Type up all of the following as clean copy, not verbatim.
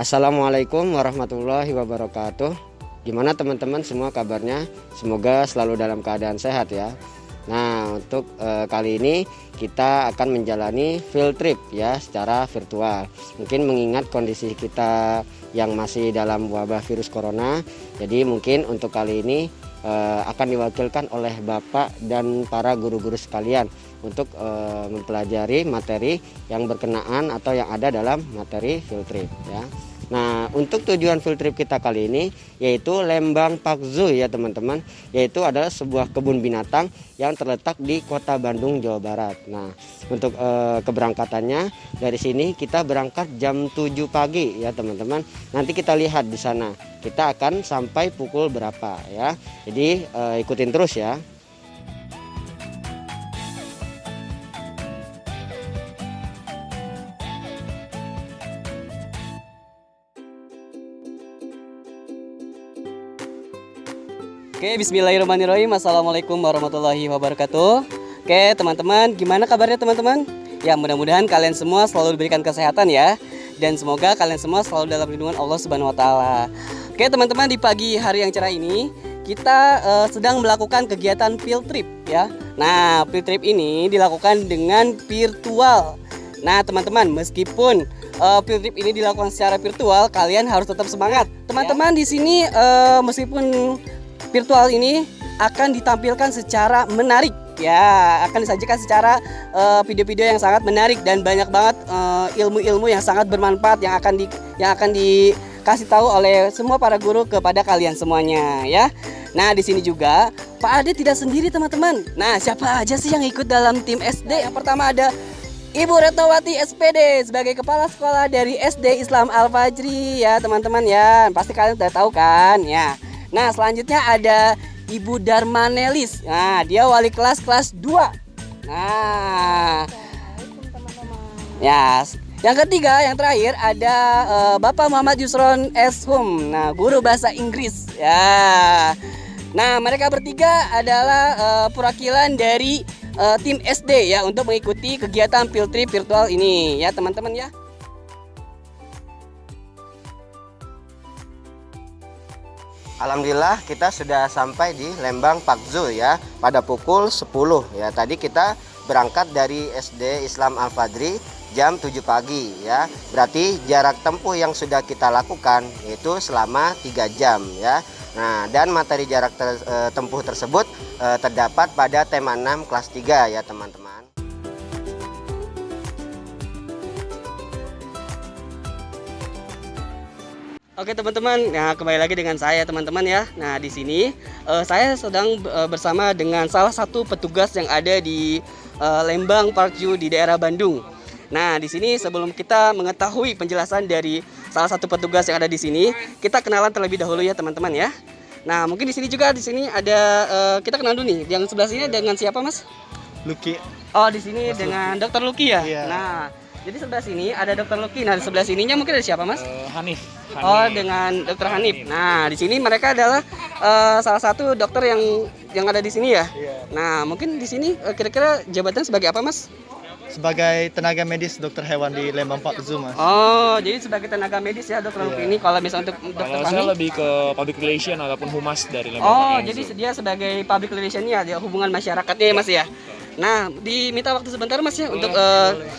Assalamualaikum warahmatullahi wabarakatuh. Gimana teman-teman semua kabarnya? Semoga selalu dalam keadaan sehat ya. Nah, untuk kali ini kita akan menjalani field trip ya secara virtual. Mungkin mengingat kondisi kita yang masih dalam wabah virus corona. Jadi mungkin untuk kali ini akan diwakilkan oleh Bapak dan para guru-guru sekalian untuk mempelajari materi yang berkenaan atau yang ada dalam materi field trip ya. Nah, untuk tujuan field trip kita kali ini yaitu Lembang Park Zoo ya teman-teman, yaitu adalah sebuah kebun binatang yang terletak di Kota Bandung, Jawa Barat. Nah, untuk keberangkatannya dari sini kita berangkat jam 7 pagi ya teman-teman. Nanti kita lihat di sana kita akan sampai pukul berapa ya. Jadi ikutin terus ya. Oke, bismillahirrahmanirrahim. Assalamualaikum warahmatullahi wabarakatuh. Oke, teman-teman, gimana kabarnya teman-teman? Ya, mudah-mudahan kalian semua selalu diberikan kesehatan ya. Dan semoga kalian semua selalu dalam lindungan Allah Subhanahu wa taala. Oke, teman-teman, di pagi hari yang cerah ini kita sedang melakukan kegiatan field trip ya. Nah, field trip ini dilakukan dengan virtual. Nah, teman-teman, meskipun field trip ini dilakukan secara virtual, kalian harus tetap semangat. Teman-teman di sini meskipun virtual ini akan ditampilkan secara menarik ya, akan disajikan secara video-video yang sangat menarik dan banyak banget ilmu-ilmu yang sangat bermanfaat yang akan dikasih tahu oleh semua para guru kepada kalian semuanya ya. Nah, di sini juga Pak Ade tidak sendiri teman-teman. Nah, siapa aja sih yang ikut dalam tim SD? Yang pertama ada Ibu Retnowati SPD sebagai kepala sekolah dari SD Islam Al-Fajri ya teman-teman ya. Pasti kalian sudah tahu kan ya. Nah, selanjutnya ada Ibu Darmanelis. Nah, dia wali kelas 2. Nah, ya, yang ketiga, yang terakhir ada Bapak Muhammad Yusron Eshum. Nah, guru bahasa Inggris. Ya. Nah, mereka bertiga adalah perwakilan dari tim SD ya untuk mengikuti kegiatan field trip virtual ini ya, teman-teman ya. Alhamdulillah kita sudah sampai di Lembang Park Zoo ya pada pukul 10 ya. Tadi kita berangkat dari SD Islam Al-Fajri jam 7 pagi ya. Berarti jarak tempuh yang sudah kita lakukan itu selama 3 jam ya. Nah, dan materi jarak tempuh tersebut terdapat pada tema 6 kelas 3 ya teman-teman. Oke teman-teman, nah kembali lagi dengan saya teman-teman ya. Nah di sini saya sedang bersama dengan salah satu petugas yang ada di Lembang Park Zoo di daerah Bandung. Nah di sini sebelum kita mengetahui penjelasan dari salah satu petugas yang ada di sini, kita kenalan terlebih dahulu ya teman-teman ya. Nah mungkin di sini juga ada kita kenal dulu nih. Yang sebelah sini dengan siapa Mas? Lucky. Oh di sini Mas dengan Lucky. Dokter Lucky ya. Iya. Nah jadi sebelah sini ada Dokter Lucky. Nah di sebelah sininya mungkin ada siapa Mas? Hanif. Oh dengan Dokter Hanif. Nah di sini mereka adalah salah satu dokter yang ada di sini ya. Iya. Nah mungkin di sini kira-kira jabatan sebagai apa Mas? Sebagai tenaga medis dokter hewan di Lembang Park Zoo Mas. Oh jadi sebagai tenaga medis ya Dokter Lucky ini. Kalau misalnya untuk Dokter Kalau Fahmi? saya lebih ke public relation ataupun humas dari Lembang Oh Park jadi Zoo. dia sebagai public relation-nya, dia hubungan masyarakatnya ya Mas ya. Nah, diminta waktu sebentar Mas ya untuk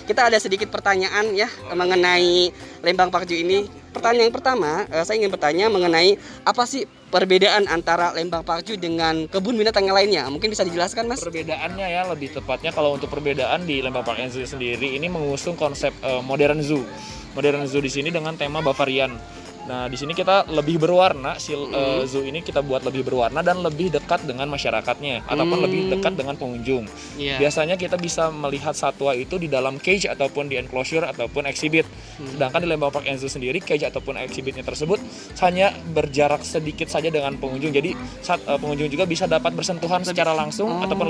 kita ada sedikit pertanyaan ya mengenai Lembang Park Zoo ini. Pertanyaan yang pertama, saya ingin bertanya mengenai apa sih perbedaan antara Lembang Park Zoo dengan kebun binatang yang lainnya? Mungkin bisa dijelaskan Mas? Perbedaannya ya lebih tepatnya kalau untuk perbedaan di Lembang Park Zoo sendiri ini mengusung konsep modern zoo. Modern zoo di sini dengan tema Bavarian. Nah, di sini kita lebih berwarna, zoo ini kita buat lebih berwarna dan lebih dekat dengan masyarakatnya ataupun lebih dekat dengan pengunjung. Iya. Biasanya kita bisa melihat satwa itu di dalam cage ataupun di enclosure ataupun exhibit. Sedangkan di Lembang Park Zoo sendiri cage ataupun exhibitnya tersebut hanya berjarak sedikit saja dengan pengunjung. Jadi pengunjung juga bisa dapat bersentuhan secara langsung ataupun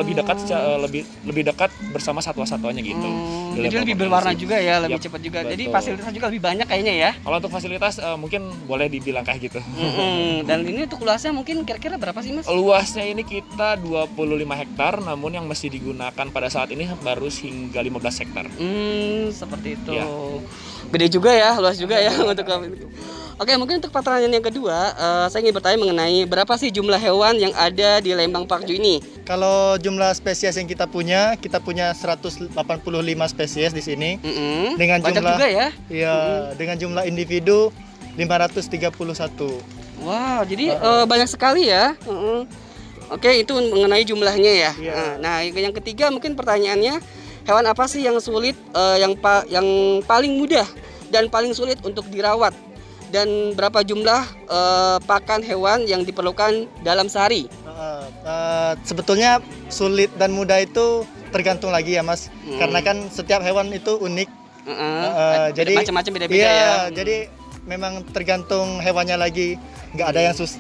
lebih dekat bersama satwa-satwanya gitu. Di Jadi Lembang lebih Park berwarna Zoo. juga ya, lebih Yap, cepat juga. Jadi betul. fasilitasnya juga lebih banyak kayaknya ya. Kalau untuk fasilitas mungkin mungkin boleh dibilang kayak gitu. Dan ini untuk luasnya mungkin kira-kira berapa sih Mas? Luasnya ini kita 25 hektar, namun yang mesti digunakan pada saat ini baru hingga 15 hektar. Seperti itu. Ya. Gede juga ya, luas juga ya untuk Oke, mungkin untuk pertanyaan yang kedua, saya ingin bertanya mengenai berapa sih jumlah hewan yang ada di Lembang Parkju ini? Kalau jumlah spesies yang kita punya 185 spesies di sini. Dengan Banyak jumlah juga ya? Iya, dengan jumlah individu 531. Wow, jadi banyak sekali ya. Oke, itu mengenai jumlahnya ya. Iya. Nah, yang ketiga mungkin pertanyaannya, hewan apa sih yang sulit, yang paling mudah dan paling sulit untuk dirawat? Dan berapa jumlah pakan hewan yang diperlukan dalam sehari? Sebetulnya sulit dan mudah itu tergantung lagi ya Mas, karena kan setiap hewan itu unik. Jadi macam-macam beda-beda iya, ya. Jadi memang tergantung hewannya lagi. Nggak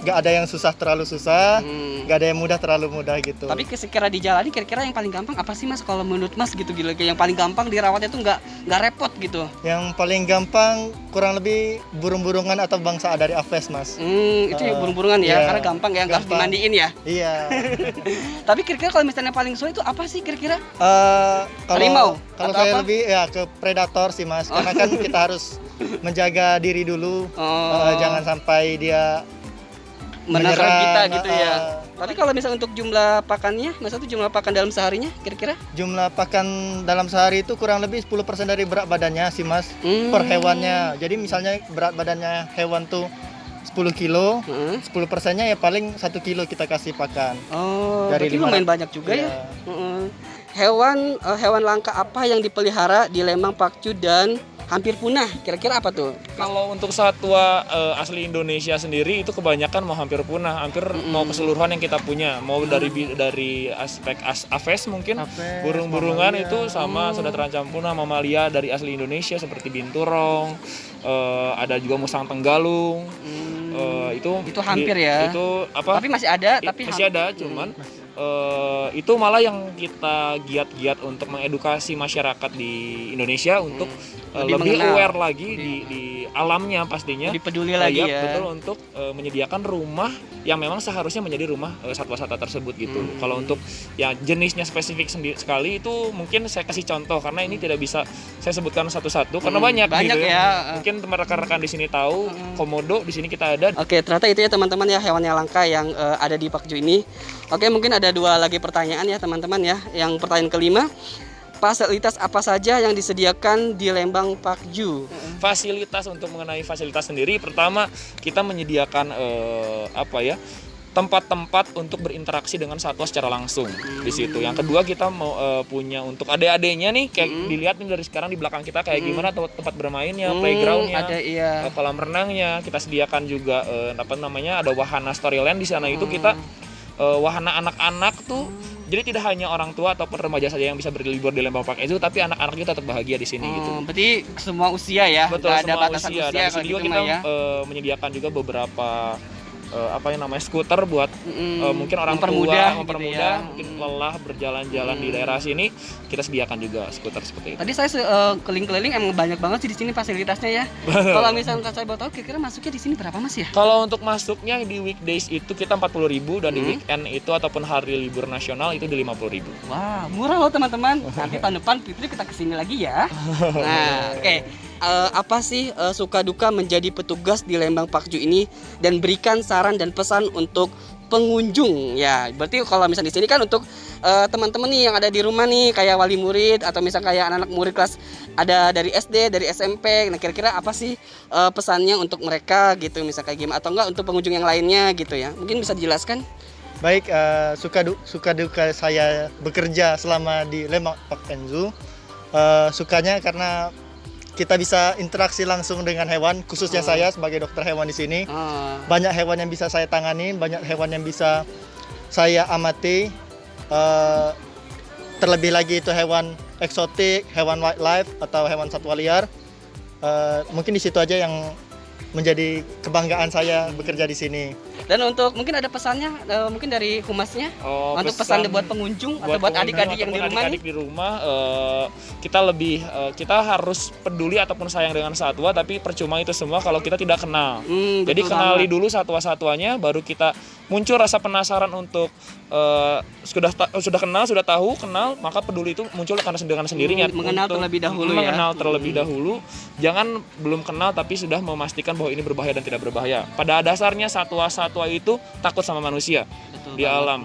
ada yang susah terlalu susah, nggak ada yang mudah terlalu mudah gitu. Tapi sekira dijalani kira-kira yang paling gampang apa sih Mas kalau menurut Mas gitu gila yang paling gampang dirawatnya tuh nggak repot gitu? Yang paling gampang kurang lebih burung-burungan atau bangsa dari aves Mas. Itu ya burung-burungan ya, iya, karena gampang ya, nggak harus gampang. dimandiin ya. Iya. Tapi kira-kira kalau misalnya paling sulit itu apa sih kira-kira? Kalau Atau saya apa? lebih ya ke predator sih Mas, karena kan kita harus menjaga diri dulu, jangan sampai dia Menerang menyerang, kita gitu ya. Tapi kalau misalnya untuk jumlah pakannya, misalnya tuh jumlah pakan dalam seharinya kira-kira? Jumlah pakan dalam sehari itu kurang lebih 10% dari berat badannya sih Mas, per hewannya. Jadi misalnya berat badannya hewan tuh 10 kilo, 10%-nya ya paling 1 kilo kita kasih pakan. Dari berarti lumayan banyak juga ya. Hewan langka apa yang dipelihara di Lembang Pakju dan hampir punah? Kira-kira apa tuh? Kalau untuk satwa asli Indonesia sendiri itu kebanyakan mau hampir punah, hampir mau keseluruhan yang kita punya, mau dari aspek aves mungkin, burung-burungan mamalia. itu sama sudah terancam punah, mamalia dari asli Indonesia seperti binturong, ada juga musang tenggalung, Itu hampir ya. Itu apa? Tapi masih ada, tapi masih ada, cuman itu malah yang kita giat-giat untuk mengedukasi masyarakat di Indonesia untuk lebih mengenal. aware lagi di alamnya pastinya. Lebih peduli lagi Iya, ya. betul, untuk menyediakan rumah yang memang seharusnya menjadi rumah satwa-satwa tersebut gitu. Kalau untuk ya jenisnya spesifik sekali itu mungkin saya kasih contoh karena ini tidak bisa saya sebutkan satu-satu karena banyak gitu ya. Mungkin teman rekan-rekan di sini tahu komodo di sini kita ada. Oke, ternyata itu ya teman-teman ya hewan yang langka yang ada di Pakju ini. Oke, mungkin ada dua lagi pertanyaan ya teman-teman ya. Yang pertanyaan kelima, fasilitas apa saja yang disediakan di Lembang Pakju? Fasilitas untuk mengenai fasilitas sendiri, pertama kita menyediakan tempat-tempat untuk berinteraksi dengan satwa secara langsung di situ. Yang kedua kita mau punya untuk adik-adiknya nih, kayak dilihat nih dari sekarang di belakang kita kayak gimana tempat bermainnya, playgroundnya, Ada iya. kolam renangnya. Kita sediakan juga ada wahana Storyland di sana. Itu kita wahana anak-anak tuh. Jadi tidak hanya orang tua ataupun remaja saja yang bisa berlibur di Lembang Park itu, tapi anak-anak juga tetap bahagia di sini gitu. Berarti semua usia ya. Betul, Nggak ada semua batasan usia. usia Dan di kalau sini gitu juga kita mah ya. menyediakan juga beberapa skuter buat mungkin orang Mempermudah tua, gitu ya. mungkin lelah berjalan-jalan di daerah sini, kita sediakan juga skuter seperti itu. Tadi saya keliling-keliling emang banyak banget sih di sini fasilitasnya ya. Kalau misalnya saya mau tahu kira-kira masuknya di sini berapa Mas ya? Kalau untuk masuknya di weekdays itu kita 40.000 dan di weekend itu ataupun hari libur nasional itu di 50.000. Wah, murah loh teman-teman. Nanti tahun depan Fitri kita kesini lagi ya. Nah, oke. Apa sih suka duka menjadi petugas di Lembang Pakju ini dan berikan saran dan pesan untuk pengunjung ya. Berarti kalau misalnya di sini kan untuk teman-teman nih yang ada di rumah nih kayak wali murid atau misalnya kayak anak-anak murid kelas ada dari SD, dari SMP. Nah, kira-kira apa sih pesannya untuk mereka gitu, misalnya kayak gimana atau enggak untuk pengunjung yang lainnya gitu ya. Mungkin bisa dijelaskan? Baik, suka duka saya bekerja selama di Lembang Park and Zoo. Sukanya karena kita bisa interaksi langsung dengan hewan, khususnya saya sebagai dokter hewan di sini. Banyak hewan yang bisa saya tangani, banyak hewan yang bisa saya amati. Terlebih lagi itu hewan eksotik, hewan wildlife atau hewan satwa liar. Mungkin di situ aja yang menjadi kebanggaan saya bekerja di sini. Dan untuk mungkin ada pesannya mungkin dari humasnya untuk pesan buat pengunjung atau buat adik-adik yang di rumah nih. Adik-adik di rumah kita harus peduli ataupun sayang dengan satwa, tapi percuma itu semua kalau kita tidak kenal. Jadi kenali dulu satwa-satwanya, baru kita muncul rasa penasaran untuk sudah kenal, sudah tahu, kenal, maka peduli itu muncul dengan sendirinya. Mengenal terlebih dahulu ya. Mengenal terlebih dahulu, jangan belum kenal tapi sudah memastikan bahwa ini berbahaya dan tidak berbahaya. Pada dasarnya satwa-satwa itu takut sama manusia. Betul di banget. alam.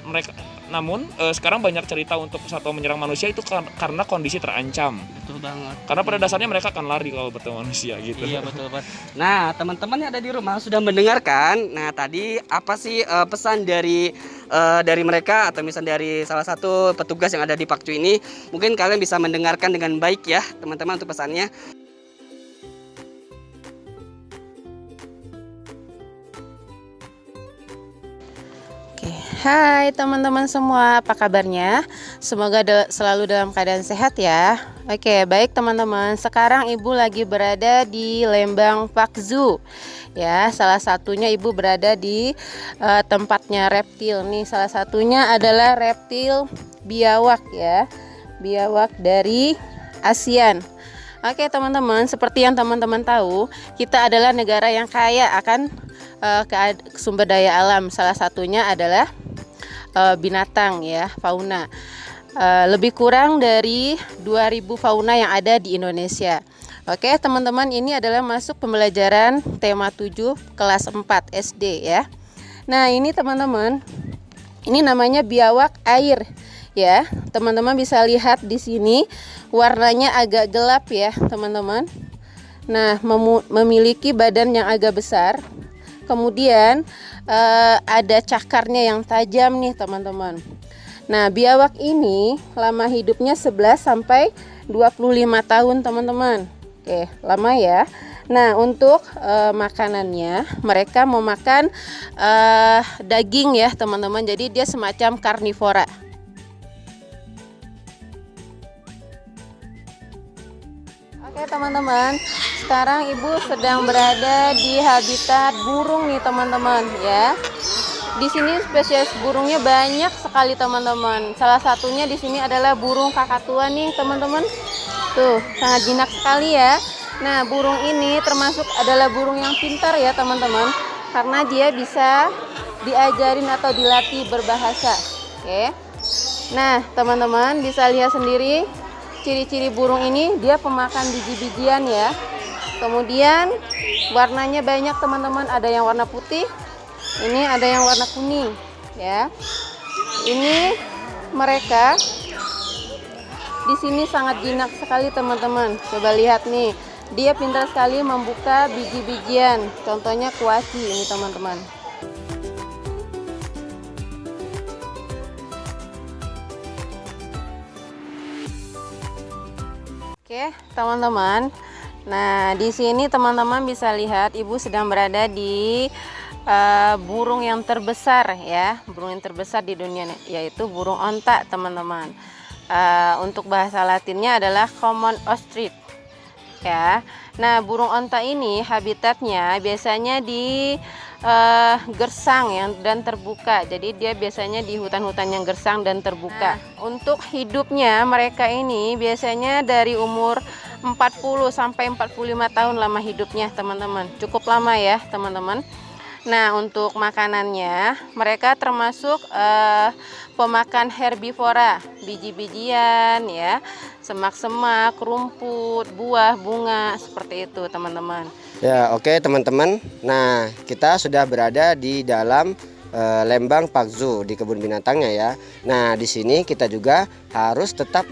Mereka namun sekarang banyak cerita untuk satwa menyerang manusia itu karena kondisi terancam. Betul banget. Karena pada dasarnya mereka akan lari kalau bertemu manusia gitu. Iya betul banget. Nah teman-teman yang ada di rumah sudah mendengarkan. Nah tadi apa sih pesan dari mereka atau misalnya dari salah satu petugas yang ada di Pakcu ini? Mungkin kalian bisa mendengarkan dengan baik ya teman-teman untuk pesannya. Hai teman-teman semua, apa kabarnya? Semoga selalu dalam keadaan sehat ya. Oke, baik teman-teman. Sekarang Ibu lagi berada di Lembang Park Zoo. Ya, salah satunya Ibu berada di tempatnya reptil nih. Salah satunya adalah reptil biawak ya. Biawak dari ASEAN. Oke teman-teman, seperti yang teman-teman tahu, kita adalah negara yang kaya akan sumber daya alam. Salah satunya adalah binatang ya, fauna. Lebih kurang dari 2000 fauna yang ada di Indonesia. Oke teman-teman, ini adalah masuk pembelajaran tema 7 kelas 4 SD ya. Nah ini teman-teman, ini namanya biawak air ya. Teman-teman bisa lihat di sini warnanya agak gelap ya teman-teman. Nah memiliki badan yang agak besar. Kemudian ada cakarnya yang tajam nih teman-teman. Nah biawak ini lama hidupnya 11 sampai 25 tahun teman-teman. Oke lama ya. Nah untuk makanannya mereka mau makan daging ya teman-teman. Jadi dia semacam karnivora. Oke teman-teman, sekarang Ibu sedang berada di habitat burung nih teman-teman ya. Di sini spesies burungnya banyak sekali teman-teman. Salah satunya di sini adalah burung kakatua nih teman-teman. Tuh, sangat jinak sekali ya. Nah, burung ini termasuk adalah burung yang pintar ya teman-teman, karena dia bisa diajarin atau dilatih berbahasa. Oke. Nah, teman-teman bisa lihat sendiri ciri-ciri burung ini, dia pemakan biji-bijian ya. Kemudian warnanya banyak teman-teman, ada yang warna putih, ini ada yang warna kuning ya. Ini mereka di sini sangat jinak sekali teman-teman. Coba lihat nih, dia pintar sekali membuka biji-bijian. Contohnya kuaci ini teman-teman. Oke, teman-teman. Nah, di sini teman-teman bisa lihat Ibu sedang berada di burung yang terbesar ya, burung yang terbesar di dunia yaitu burung onta, teman-teman. Untuk bahasa Latinnya adalah common ostrich. Ya. Nah, burung onta ini habitatnya biasanya di gersang dan terbuka. Jadi dia biasanya di hutan-hutan yang gersang dan terbuka. Untuk hidupnya mereka ini biasanya dari umur 40 sampai 45 tahun lama hidupnya, teman-teman. Cukup lama ya, teman-teman. Nah, untuk makanannya mereka termasuk pemakan herbivora, biji-bijian ya, semak-semak, rumput, buah, bunga, seperti itu, teman-teman. Ya, oke teman-teman. Nah, kita sudah berada di dalam Lembang Park Zoo di kebun binatangnya ya. Nah, di sini kita juga harus tetap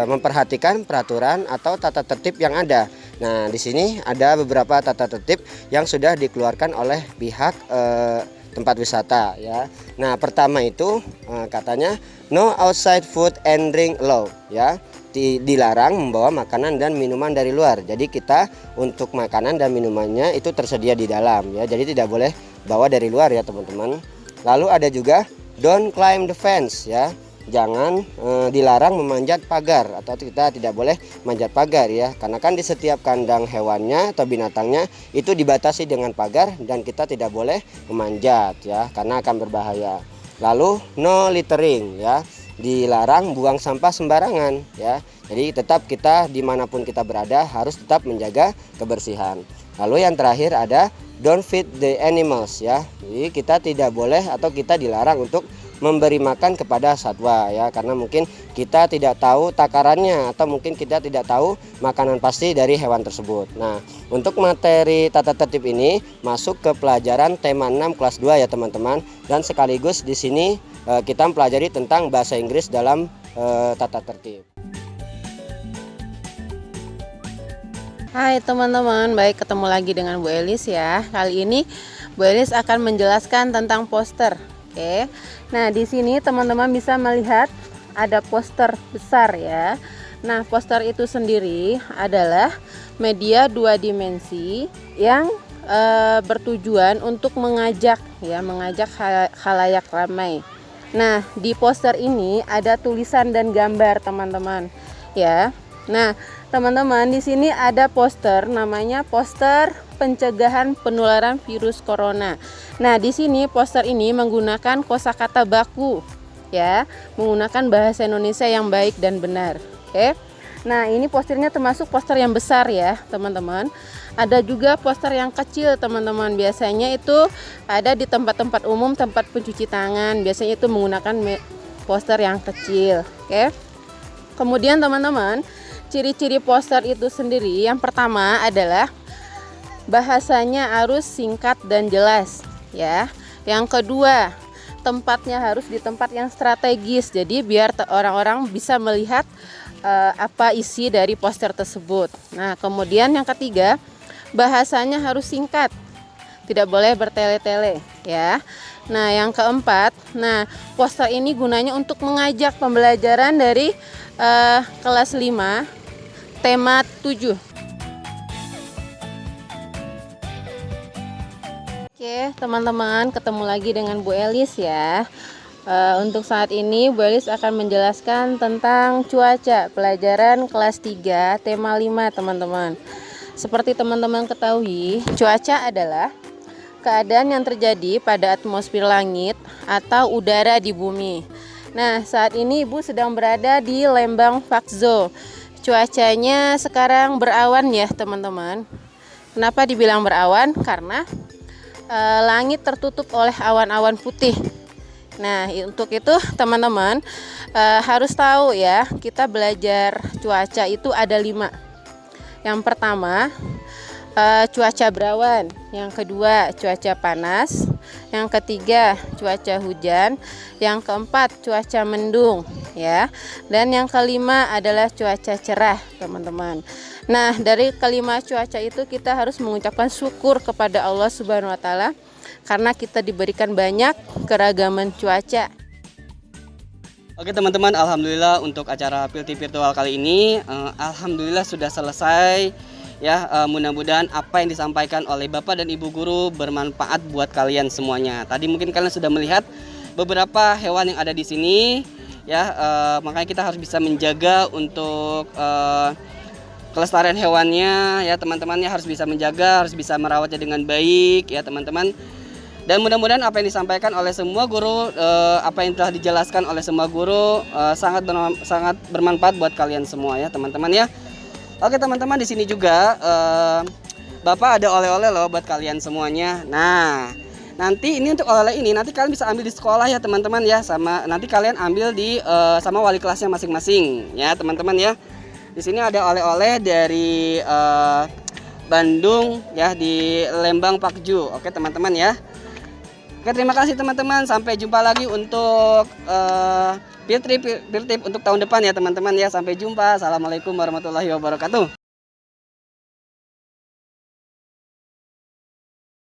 memperhatikan peraturan atau tata tertib yang ada. Nah, di sini ada beberapa tata tertib yang sudah dikeluarkan oleh pihak tempat wisata ya. Nah, pertama itu katanya no outside food and drink allowed ya. Dilarang membawa makanan dan minuman dari luar. Jadi kita untuk makanan dan minumannya itu tersedia di dalam ya. Jadi tidak boleh bawa dari luar ya teman-teman. Lalu ada juga don't climb the fence ya. jangan dilarang memanjat pagar, atau kita tidak boleh manjat pagar ya, karena kan di setiap kandang hewannya atau binatangnya itu dibatasi dengan pagar dan kita tidak boleh memanjat ya, karena akan berbahaya. Lalu no littering ya, dilarang buang sampah sembarangan ya. Jadi tetap kita dimanapun kita berada harus tetap menjaga kebersihan. Lalu yang terakhir ada don't feed the animals ya. Jadi kita tidak boleh atau kita dilarang untuk memberi makan kepada satwa ya, karena mungkin kita tidak tahu takarannya atau mungkin kita tidak tahu makanan pasti dari hewan tersebut. Nah, untuk materi tata tertib ini masuk ke pelajaran tema 6 kelas 2 ya teman-teman, dan sekaligus di sini kita mempelajari tentang bahasa Inggris dalam tata tertib. Hai teman-teman, baik ketemu lagi dengan Bu Elis ya. Kali ini Bu Elis akan menjelaskan tentang poster. Oke. Nah, di sini teman-teman bisa melihat ada poster besar ya. Nah, poster itu sendiri adalah media 2 dimensi yang bertujuan untuk mengajak khalayak ramai. Nah, di poster ini ada tulisan dan gambar teman-teman ya. Nah, teman-teman, di sini ada poster namanya poster pencegahan penularan virus corona. Nah, di sini poster ini menggunakan kosakata baku ya, menggunakan bahasa Indonesia yang baik dan benar. Oke. Nah, ini posternya termasuk poster yang besar ya, teman-teman. Ada juga poster yang kecil, teman-teman. Biasanya itu ada di tempat-tempat umum, tempat pencuci tangan. Biasanya itu menggunakan poster yang kecil. Oke. Kemudian teman-teman, ciri-ciri poster itu sendiri yang pertama adalah bahasanya harus singkat dan jelas ya. Yang kedua, tempatnya harus di tempat yang strategis, jadi biar orang-orang bisa melihat apa isi dari poster tersebut. Nah, kemudian yang ketiga, bahasanya harus singkat, tidak boleh bertele-tele ya. Nah, yang keempat, poster ini gunanya untuk mengajak pembelajaran dari kelas 5 tema 7. Oke teman-teman, ketemu lagi dengan Bu Elis ya. Untuk saat ini Bu Elis akan menjelaskan tentang cuaca, pelajaran kelas 3 tema 5 teman-teman. Seperti teman-teman ketahui, cuaca adalah keadaan yang terjadi pada atmosfer langit atau udara di bumi. Nah, saat ini Ibu sedang berada di Lembang Park Zoo. Cuacanya sekarang berawan ya teman-teman. Kenapa dibilang berawan? Karena langit tertutup oleh awan-awan putih. Nah, untuk itu teman-teman harus tahu ya, kita belajar cuaca itu ada 5. Yang pertama cuaca berawan, yang kedua cuaca panas, yang ketiga cuaca hujan, yang keempat cuaca mendung ya, dan yang kelima adalah cuaca cerah teman-teman. Nah, dari kelima cuaca itu kita harus mengucapkan syukur kepada Allah Subhanahu wa taala karena kita diberikan banyak keragaman cuaca. Oke teman-teman, alhamdulillah untuk acara PILT virtual kali ini alhamdulillah sudah selesai ya. Mudah-mudahan apa yang disampaikan oleh Bapak dan Ibu guru bermanfaat buat kalian semuanya. Tadi mungkin kalian sudah melihat beberapa hewan yang ada di sini ya, makanya kita harus bisa menjaga untuk kelestarian hewannya ya teman-temannya, harus bisa menjaga, harus bisa merawatnya dengan baik ya teman-teman. Dan mudah-mudahan apa yang disampaikan oleh semua guru, apa yang telah dijelaskan oleh semua guru sangat bermanfaat buat kalian semua ya teman-teman ya. Oke teman-teman, di sini juga Bapak ada oleh-oleh loh buat kalian semuanya. Nah, nanti ini untuk oleh-oleh ini nanti kalian bisa ambil di sekolah ya teman-teman ya, sama nanti kalian ambil di sama wali kelasnya masing-masing ya teman-teman ya. Di sini ada oleh-oleh dari Bandung ya, di Lembang Park Zoo. Oke teman-teman ya. Oke, terima kasih teman-teman. Sampai jumpa lagi untuk field trip untuk tahun depan ya teman-teman ya. Sampai jumpa. Assalamualaikum warahmatullahi wabarakatuh.